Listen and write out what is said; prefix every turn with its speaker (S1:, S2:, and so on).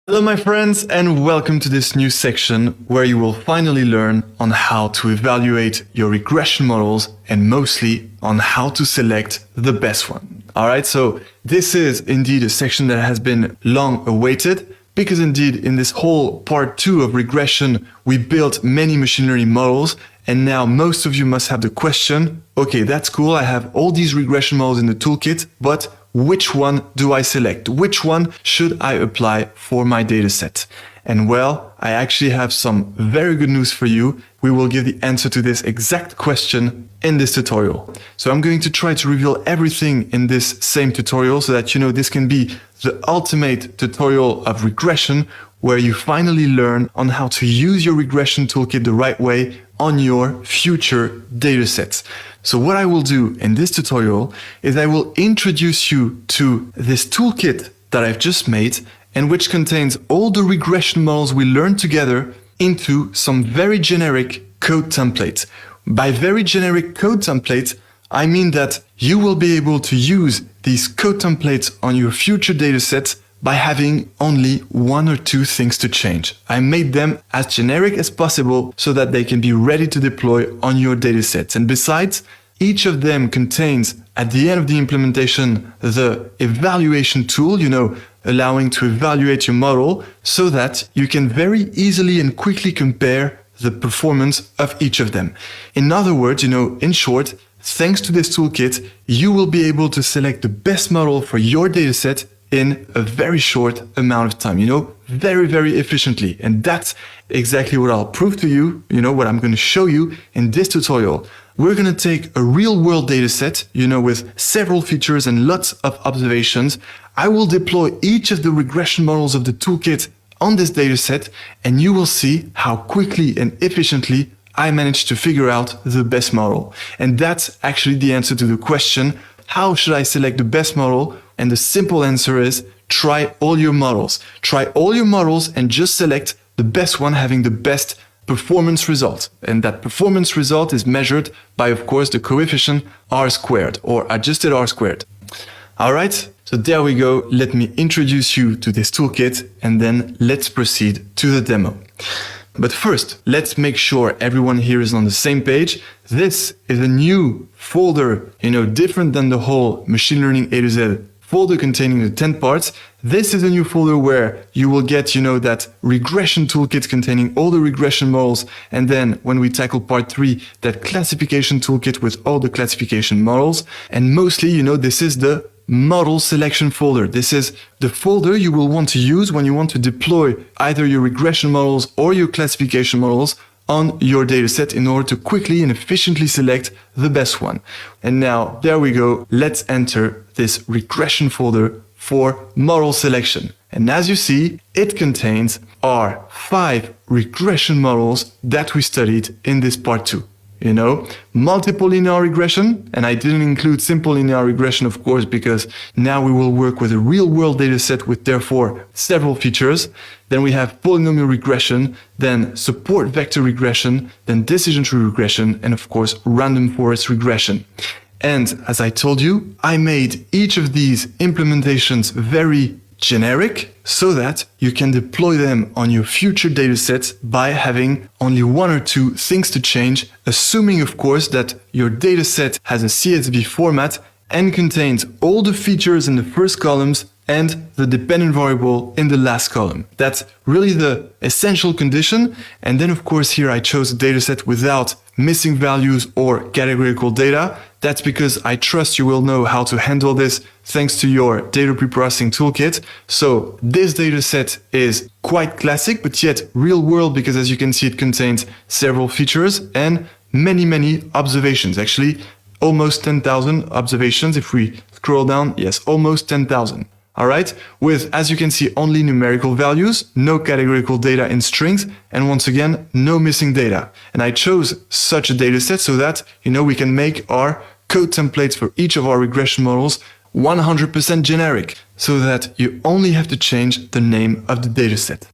S1: Hello my friends, and welcome to this new section where you will finally learn on how to evaluate your regression models and mostly on how to select the best one. Alright, so this is indeed a section that has been long awaited because indeed in this whole part 2 of regression we built many machine learning models, and now most of you must have the question, okay, that's cool, I have all these regression models in the toolkit, but which one do I select? Which one should I apply for my dataset? And well, I actually have some very good news for you. We will give the answer to this exact question in this tutorial. So I'm going to try to reveal everything in this same tutorial so that you know this can be the ultimate tutorial of regression, where you finally learn on how to use your regression toolkit the right way on your future datasets. So what I will do in this tutorial is I will introduce you to this toolkit that I've just made and which contains all the regression models we learned together into some very generic code templates. By very generic code templates, I mean that you will be able to use these code templates on your future datasets by having only one or two things to change. I made them as generic as possible so that they can be ready to deploy on your datasets. And besides, each of them contains, at the end of the implementation, the evaluation tool, allowing to evaluate your model so that you can very easily and quickly compare the performance of each of them. In other words, in short, thanks to this toolkit, you will be able to select the best model for your dataset in a very short amount of time, very, very efficiently. And that's exactly what I'll prove to you, what I'm going to show you in this tutorial. We're going to take a real world data set, with several features and lots of observations. I will deploy each of the regression models of the toolkit on this data set, and you will see how quickly and efficiently I managed to figure out the best model. And that's actually the answer to the question, how should I select the best model? And the simple answer is try all your models. Try all your models and just select the best one having the best performance result. And that performance result is measured by, of course, the coefficient R squared or adjusted R squared. All right, so there we go. Let me introduce you to this toolkit and then let's proceed to the demo. But first, let's make sure everyone here is on the same page. This is a new folder, different than the whole machine learning A to Z folder containing the 10 parts. This is a new folder where you will get, that regression toolkit containing all the regression models. And then when we tackle part 3, that classification toolkit with all the classification models. And mostly, this is the model selection folder. This is the folder you will want to use when you want to deploy either your regression models or your classification models on your dataset in order to quickly and efficiently select the best one. And now, there we go. Let's enter this regression folder for model selection. And as you see, it contains our 5 regression models that we studied in this part 2. Multiple linear regression, and I didn't include simple linear regression, of course, because now we will work with a real world data set with therefore several features. Then we have polynomial regression, then support vector regression, then decision tree regression, and of course, random forest regression. And as I told you, I made each of these implementations very generic so that you can deploy them on your future datasets by having only one or two things to change, assuming of course that your dataset has a CSV format and contains all the features in the first columns and the dependent variable in the last column. That's really the essential condition. And then of course here I chose a dataset without missing values or categorical data. That's because I trust you will know how to handle this thanks to your data preprocessing toolkit. So this dataset is quite classic, but yet real world, because as you can see, it contains several features and many observations. Actually, almost 10,000 observations. If we scroll down, yes, almost 10,000. All right, with, as you can see, only numerical values, no categorical data in strings, and once again, no missing data. And I chose such a data set so that, we can make our code templates for each of our regression models 100% generic, so that you only have to change the name of the dataset.